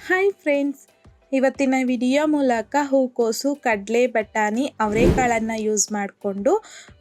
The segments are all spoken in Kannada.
ಹಾಯ್ ಫ್ರೆಂಡ್ಸ್, ಇವತ್ತಿನ ವಿಡಿಯೋ ಮೂಲಕ ಹೂಕೋಸು, ಕಡಲೆ, ಬಟಾಣಿ, ಅವರೆಕಾಳನ್ನು ಯೂಸ್ ಮಾಡಿಕೊಂಡು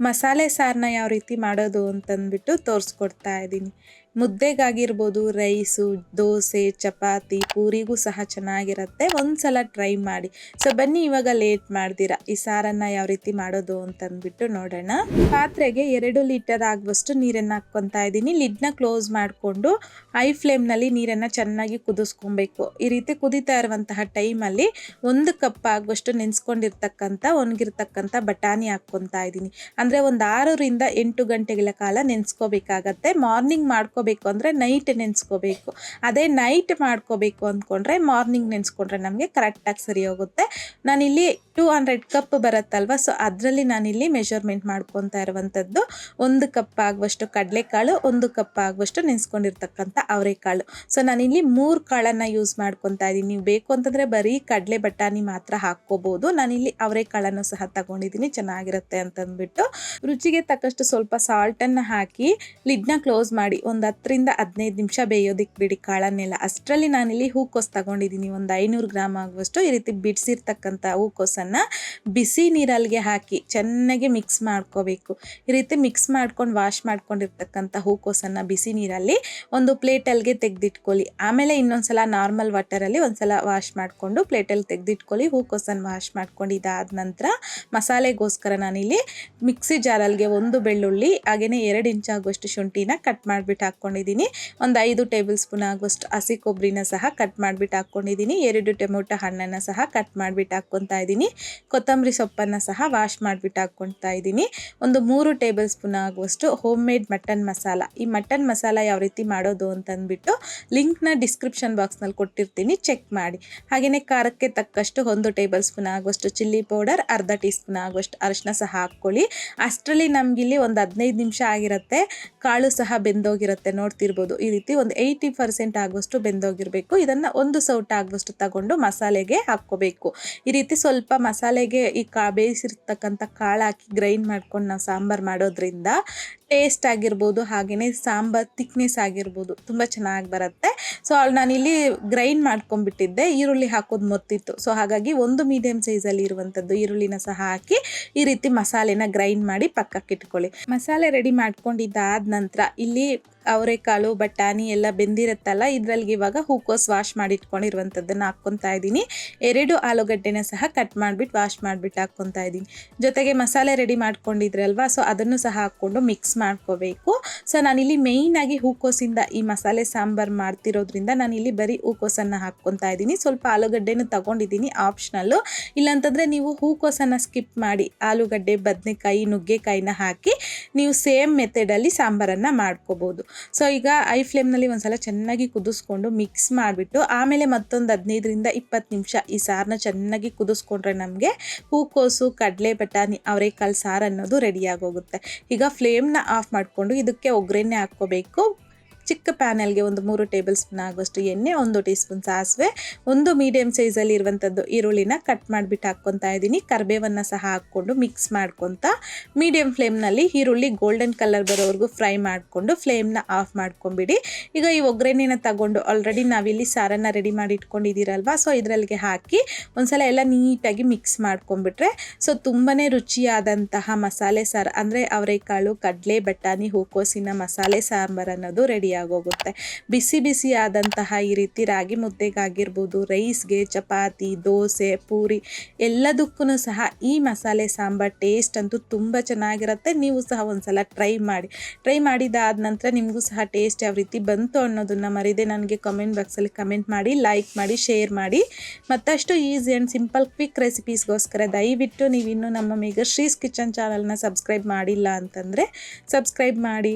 ಮಸಾಲೆ ಸಾರನ್ನ ಯಾವ ರೀತಿ ಮಾಡೋದು ಅಂತಂದ್ಬಿಟ್ಟು ತೋರಿಸ್ಕೊಡ್ತಾ ಇದ್ದೀನಿ. ಮುದ್ದೆಗಾಗಿರ್ಬೋದು, ರೈಸು, ದೋಸೆ, ಚಪಾತಿ, ಪೂರಿಗೂ ಸಹ ಚೆನ್ನಾಗಿರುತ್ತೆ. ಒಂದ್ಸಲ ಟ್ರೈ ಮಾಡಿ. ಸೊ ಬನ್ನಿ ಇವಾಗ ಲೇಟ್ ಮಾಡ್ದಿರಾ ಈ ಸಾರನ್ನು ಯಾವ ರೀತಿ ಮಾಡೋದು ಅಂತಂದ್ಬಿಟ್ಟು ನೋಡೋಣ. ಪಾತ್ರೆಗೆ 2 ಲೀಟರ್ ಆಗುವಷ್ಟು ನೀರನ್ನು ಹಾಕ್ಕೊತಾ ಇದ್ದೀನಿ. ಲಿಡ್ನ ಕ್ಲೋಸ್ ಮಾಡಿಕೊಂಡು ಹೈ ಫ್ಲೇಮ್ನಲ್ಲಿ ನೀರನ್ನು ಚೆನ್ನಾಗಿ ಕುದಿಸ್ಕೊಬೇಕು. ಈ ರೀತಿ ಕುದೀತಾ ಇರುವಂತಹ ಟೈಮಲ್ಲಿ 1 ಕಪ್ ಆಗುವಷ್ಟು ನೆನೆಸ್ಕೊಂಡಿರ್ತಕ್ಕಂಥ ಒಣಗಿರ್ತಕ್ಕಂಥ ಬಟಾಣಿ ಹಾಕ್ಕೊತಾ ಇದ್ದೀನಿ. ಅಂದರೆ ಒಂದು 6ರಿಂದ 8 ಗಂಟೆಗಳ ಕಾಲ ನೆನೆಸ್ಕೋಬೇಕಾಗತ್ತೆ. ಮಾರ್ನಿಂಗ್ ಮಾಡ್ಕೋಬೇಕು ಅಂದರೆ ನೈಟ್ ನೆನೆಸ್ಕೋಬೇಕು. ಅದೇ ನೈಟ್ ಮಾಡ್ಕೋಬೇಕು ಅಂದ್ಕೊಂಡ್ರೆ ಮಾರ್ನಿಂಗ್ ನೆನೆಸ್ಕೊಂಡ್ರೆ ನಮಗೆ ಕರೆಕ್ಟಾಗಿ ಸರಿ ಹೋಗುತ್ತೆ. ನಾನಿಲ್ಲಿ 200 ಕಪ್ ಬರುತ್ತಲ್ವ, ಸೊ ಅದರಲ್ಲಿ ನಾನಿಲ್ಲಿ ಮೆಷರ್ಮೆಂಟ್ ಮಾಡ್ಕೊತಾ ಇರುವಂಥದ್ದು 1 ಕಪ್ ಆಗುವಷ್ಟು ಕಡಲೆಕಾಳು, 1 ಕಪ್ ಆಗುವಷ್ಟು ನೆನೆಸ್ಕೊಂಡಿರ್ತಕ್ಕಂಥ ಅವರೆಕಾಳು. ಸೊ ನಾನಿಲ್ಲಿ 3 ಕಾಳನ್ನು ಯೂಸ್ ಮಾಡ್ಕೊತಾ ಇದ್ದೀನಿ. ನೀವು ಬೇಕು ಅಂತಂದರೆ ಬರೀ ಕಡಲೆ ಬಟಾಣಿ ಮಾತ್ರ ಹಾಕ್ಕೋಬೋದು. ನಾನಿಲ್ಲಿ ಅವರೆಕಾಳನ್ನು ಸಹ ತಗೊಂಡಿದ್ದೀನಿ, ಚೆನ್ನಾಗಿರುತ್ತೆ ಅಂತಂದ್ಬಿಟ್ಟು. ರುಚಿಗೆ ತಕ್ಕಷ್ಟು ಸ್ವಲ್ಪ ಸಾಲ್ಟನ್ನು ಹಾಕಿ ಲಿಡ್ನ ಕ್ಲೋಸ್ ಮಾಡಿ ಒಂದು 10ರಿಂದ 15 ನಿಮಿಷ ಬೇಯೋದಕ್ಕೆ ಬಿಡಿ ಕಾಳನ್ನೆಲ್ಲ. ಅಷ್ಟರಲ್ಲಿ ನಾನಿಲ್ಲಿ ಹೂಕೋಸು ತಗೊಂಡಿದ್ದೀನಿ, ಒಂದು 500 ಗ್ರಾಮ್ ಆಗುವಷ್ಟು. ಈ ರೀತಿ ಬಿಡಿಸಿರ್ತಕ್ಕಂಥ ಹೂಕೋಸನ್ನು ಬಿಸಿ ನೀರಲ್ಲಿಗೆ ಹಾಕಿ ಚೆನ್ನಾಗಿ ಮಿಕ್ಸ್ ಮಾಡ್ಕೋಬೇಕು. ಈ ರೀತಿ ಮಿಕ್ಸ್ ಮಾಡ್ಕೊಂಡು ವಾಶ್ ಮಾಡ್ಕೊಂಡಿರ್ತಕ್ಕಂಥ ಹೂಕೋಸನ್ನು ಬಿಸಿ ನೀರಲ್ಲಿ ಒಂದು ಪ್ಲೇಟಲ್ಲಿಗೆ ತೆಗೆದಿಟ್ಕೊಳ್ಳಿ. ಆಮೇಲೆ ಇನ್ನೊಂದ್ಸಲ ನಾರ್ಮಲ್ ವಾಟರಲ್ಲಿ ಒಂದ್ಸಲ ವಾಶ್ ಮಾಡಿಕೊಂಡು ಪ್ಲೇಟಲ್ಲಿ ತೆಗೆದಿಟ್ಕೊಳ್ಳಿ. ಹೂಕೋಸನ್ನು ವಾಶ್ ಮಾಡ್ಕೊಂಡು ಇದಾದ ನಂತರ ಮಸಾಲೆಗೋಸ್ಕರ ನಾನಿಲ್ಲಿ ಮಿಕ್ಸಿ ಜಾರಲ್ಲಿಗೆ 1 ಬೆಳ್ಳುಳ್ಳಿ, ಹಾಗೆಯೇ 2 ಇಂಚ್ ಆಗುವಷ್ಟು ಶುಂಠಿನ ಕಟ್ ಮಾಡಿಬಿಟ್ಟು ಹಾಕ್ಕೊಂಡಿದ್ದೀನಿ. ಒಂದು 5 ಟೇಬಲ್ ಸ್ಪೂನ್ ಆಗುವಷ್ಟು ಹಸಿ ಕೊಬ್ಬರಿನ ಸಹ ಕಟ್ ಮಾಡಿಬಿಟ್ಟು ಹಾಕ್ಕೊಂಡಿದ್ದೀನಿ. 2 ಟೊಮೊಟೊ ಹಣ್ಣನ್ನು ಸಹ ಕಟ್ ಮಾಡಿಬಿಟ್ಟು ಹಾಕ್ಕೊತಾ ಇದ್ದೀನಿ. ಕೊತ್ತಂಬರಿ ಸೊಪ್ಪನ್ನು ಸಹ ವಾಶ್ ಮಾಡಿಬಿಟ್ಟು ಹಾಕ್ಕೊತಾ ಇದ್ದೀನಿ. ಒಂದು 3 ಟೇಬಲ್ ಸ್ಪೂನ್ ಆಗುವಷ್ಟು ಹೋಮ್ ಮೇಡ್ ಮಟನ್ ಮಸಾಲ. ಈ ಮಟನ್ ಮಸಾಲ ಯಾವ ರೀತಿ ಮಾಡೋದು ಅಂತಂದ್ಬಿಟ್ಟು ಲಿಂಕ್ನ ಡಿಸ್ಕ್ರಿಪ್ಷನ್ ಬಾಕ್ಸ್ನಲ್ಲಿ ಕೊಟ್ಟಿರ್ತೀನಿ, ಚೆಕ್ ಮಾಡಿ. ಹಾಗೆಯೇ ಖಾರಕ್ಕೆ ತಕ್ಕಷ್ಟು 1 ಟೇಬಲ್ ಸ್ಪೂನ್ ಆಗುವಷ್ಟು ಚಿಲ್ಲಿ ಪೌಡರ್, ಅರ್ಧ ಟೀ ಸ್ಪೂನ್ ಆಗುವಷ್ಟು ಅರಿಶಿನ ಸಹ ಹಾಕ್ಕೊಳ್ಳಿ. ಅಷ್ಟರಲ್ಲಿ ನಮಗಿಲ್ಲಿ ಒಂದು 15 ನಿಮಿಷ ಆಗಿರುತ್ತೆ. ಕಾಳು ಸಹ ಬೆಂದೋಗಿರುತ್ತೆ, ನೋಡ್ತಿರ್ಬೋದು. ಈ ರೀತಿ ಒಂದು 80% ಆಗುವಷ್ಟು ಬೆಂದೋಗಿರಬೇಕು. ಇದನ್ನು 1 ಸೌಟ ಆಗುವಷ್ಟು ತಗೊಂಡು ಮಸಾಲೆಗೆ ಹಾಕ್ಕೋಬೇಕು. ಈ ರೀತಿ ಸ್ವಲ್ಪ ಮಸಾಲೆಗೆ ಈ ಬೇಯಿಸಿರ್ತಕ್ಕಂಥ ಕಾಳು ಹಾಕಿ ಗ್ರೈಂಡ್ ಮಾಡ್ಕೊಂಡು ನಾವು ಸಾಂಬಾರು ಮಾಡೋದ್ರಿಂದ ಟೇಸ್ಟ್ ಆಗಿರ್ಬೋದು, ಹಾಗೆಯೇ ಸಾಂಬಾರ್ ಥಿಕ್ನೆಸ್ ಆಗಿರ್ಬೋದು, ತುಂಬ ಚೆನ್ನಾಗಿ ಬರುತ್ತೆ. ಸೊ ನಾನಿಲ್ಲಿ ಗ್ರೈಂಡ್ ಮಾಡ್ಕೊಂಡ್ಬಿಟ್ಟಿದ್ದೆ, ಈರುಳ್ಳಿ ಹಾಕೋದು ಮರ್ತಿತ್ತು. ಸೊ ಹಾಗಾಗಿ ಒಂದು ಮೀಡಿಯಮ್ ಸೈಜಲ್ಲಿ ಇರುವಂಥದ್ದು ಈರುಳ್ಳಿನ ಸಹ ಹಾಕಿ ಈ ರೀತಿ ಮಸಾಲೆನ ಗ್ರೈಂಡ್ ಮಾಡಿ ಪಕ್ಕಕ್ಕೆ ಇಟ್ಕೊಳ್ಳಿ. ಮಸಾಲೆ ರೆಡಿ ಮಾಡ್ಕೊಂಡಿದ್ದಾದ ನಂತರ ಇಲ್ಲಿ ಅವರೆಕಾಳು, ಬಟಾಣಿ ಎಲ್ಲ ಬೆಂದಿರುತ್ತಲ್ಲ, ಇದರಲ್ಲಿ ಇವಾಗ ಹೂಕೋಸು ವಾಶ್ ಮಾಡಿ ಇಟ್ಕೊಂಡಿರುವಂಥದ್ದನ್ನು ಹಾಕ್ಕೊತಾ ಇದ್ದೀನಿ. 2 ಆಲೂಗಡ್ಡೆನ ಸಹ ಕಟ್ ಮಾಡಿಬಿಟ್ಟು ವಾಶ್ ಮಾಡಿಬಿಟ್ಟು ಹಾಕ್ಕೊತಾ ಇದ್ದೀನಿ. ಜೊತೆಗೆ ಮಸಾಲೆ ರೆಡಿ ಮಾಡ್ಕೊಂಡಿದ್ರಲ್ವ, ಸೊ ಅದನ್ನು ಸಹ ಹಾಕ್ಕೊಂಡು ಮಿಕ್ಸ್ ಮಾಡ್ಕೋಬೇಕು. ಸೊ ನಾನಿಲ್ಲಿ ಮೇಯ್ನಾಗಿ ಹೂಕೋಸಿಂದ ಈ ಮಸಾಲೆ ಸಾಂಬಾರು ಮಾಡ್ತಿರೋದ್ರಿಂದ ನಾನಿಲ್ಲಿ ಬರೀ ಹೂಕೋಸನ್ನು ಹಾಕ್ಕೊತಾ ಇದ್ದೀನಿ. ಸ್ವಲ್ಪ ಆಲೂಗಡ್ಡೆನೂ ತಗೊಂಡಿದ್ದೀನಿ, ಆಪ್ಷನಲ್ಲು. ಇಲ್ಲಾಂತಂದರೆ ನೀವು ಹೂಕೋಸನ್ನು ಸ್ಕಿಪ್ ಮಾಡಿ ಆಲೂಗಡ್ಡೆ, ಬದನೆಕಾಯಿ, ನುಗ್ಗೆಕಾಯಿನ ಹಾಕಿ ನೀವು ಸೇಮ್ ಮೆಥಡಲ್ಲಿ ಸಾಂಬಾರನ್ನು ಮಾಡ್ಕೋಬೋದು. ಸೊ ಈಗ ಐ ಫ್ಲೇಮ್ನಲ್ಲಿ ಒಂದ್ಸಲ ಚೆನ್ನಾಗಿ ಕುದಿಸ್ಕೊಂಡು ಮಿಕ್ಸ್ ಮಾಡಿಬಿಟ್ಟು ಆಮೇಲೆ ಮತ್ತೊಂದು 15ರಿಂದ 20 ನಿಮಿಷ ಈ ಸಾರನ್ನ ಚೆನ್ನಾಗಿ ಕುದಿಸ್ಕೊಂಡ್ರೆ ನಮಗೆ ಹೂಕೋಸು, ಕಡಲೆ, ಬಟಾಣಿ, ಅವರೆಕಾಳು ಸಾರು ಅನ್ನೋದು ರೆಡಿಯಾಗೋಗುತ್ತೆ. ಈಗ ಫ್ಲೇಮ್ನ ಆಫ್ ಮಾಡಿಕೊಂಡು ಇದಕ್ಕೆ ಒಗ್ಗರಣೆ ಹಾಕ್ಕೋಬೇಕು. ಚಿಕ್ಕ ಪ್ಯಾನಲ್ಗೆ ಒಂದು 3 ಟೇಬಲ್ ಸ್ಪೂನ್ ಆಗುವಷ್ಟು ಎಣ್ಣೆ, 1 ಟೀ ಸ್ಪೂನ್ ಸಾಸಿವೆ, 1 ಮೀಡಿಯಮ್ ಸೈಜಲ್ಲಿ ಇರುವಂಥದ್ದು ಈರುಳ್ಳಿನ ಕಟ್ ಮಾಡಿಬಿಟ್ಟು ಹಾಕ್ಕೊತಾ ಇದ್ದೀನಿ. ಕರಿಬೇವನ್ನು ಸಹ ಹಾಕ್ಕೊಂಡು ಮಿಕ್ಸ್ ಮಾಡ್ಕೊತಾ ಮೀಡಿಯಮ್ ಫ್ಲೇಮ್ನಲ್ಲಿ ಈರುಳ್ಳಿ ಗೋಲ್ಡನ್ ಕಲರ್ ಬರೋವರೆಗೂ ಫ್ರೈ ಮಾಡಿಕೊಂಡು ಫ್ಲೇಮ್ನ ಆಫ್ ಮಾಡ್ಕೊಂಬಿಡಿ. ಈಗ ಈ ಒಗ್ಗರಣೆನ ತಗೊಂಡು ಆಲ್ರೆಡಿ ನಾವಿಲ್ಲಿ ಸಾರನ್ನು ರೆಡಿ ಮಾಡಿ ಇಟ್ಕೊಂಡಿದ್ದೀರಲ್ವ, ಸೊ ಇದರಲ್ಲಿಗೆ ಹಾಕಿ ಒಂದ್ಸಲ ಎಲ್ಲ ನೀಟಾಗಿ ಮಿಕ್ಸ್ ಮಾಡ್ಕೊಂಬಿಟ್ರೆ ಸೊ ತುಂಬಾ ರುಚಿಯಾದಂತಹ ಮಸಾಲೆ ಸಾರು, ಅಂದರೆ ಅವರೆಕಾಳು, ಕಡಲೆ, ಬಟಾಣಿ, ಹೂಕೋಸಿನ ಮಸಾಲೆ ಸಾಂಬಾರು ಅನ್ನೋದು ರೆಡಿ ಆಗೋಗುತ್ತೆ. ಬಿಸಿ ಬಿಸಿ ಆದಂತಹ ಈ ರೀತಿ ರಾಗಿ ಮುದ್ದೆಗಾಗಿರ್ಬೋದು, ರೈಸ್ಗೆ, ಚಪಾತಿ, ದೋಸೆ, ಪೂರಿ ಎಲ್ಲದಕ್ಕೂ ಸಹ ಈ ಮಸಾಲೆ ಸಾಂಬಾರು ಟೇಸ್ಟ್ ಅಂತೂ ತುಂಬ ಚೆನ್ನಾಗಿರುತ್ತೆ. ನೀವು ಸಹ ಒಂದ್ಸಲ ಟ್ರೈ ಮಾಡಿದಾದ ನಂತರ ನಿಮಗೂ ಸಹ ಟೇಸ್ಟ್ ಯಾವ ರೀತಿ ಬಂತು ಅನ್ನೋದನ್ನು ಮರಿದೆ ನನಗೆ ಕಮೆಂಟ್ ಬಾಕ್ಸಲ್ಲಿ ಕಮೆಂಟ್ ಮಾಡಿ, ಲೈಕ್ ಮಾಡಿ, ಶೇರ್ ಮಾಡಿ. ಮತ್ತಷ್ಟು ಈಸಿ ಆ್ಯಂಡ್ ಸಿಂಪಲ್ ಕ್ವಿಕ್ ರೆಸಿಪೀಸ್ಗೋಸ್ಕರ ದಯವಿಟ್ಟು ನೀವಿನ್ನೂ ನಮ್ಮ ಮೇಘಶ್ರೀಸ್ ಕಿಚನ್ ಚಾನಲ್ನ ಸಬ್ಸ್ಕ್ರೈಬ್ ಮಾಡಿಲ್ಲ ಅಂತಂದರೆ ಸಬ್ಸ್ಕ್ರೈಬ್ ಮಾಡಿ.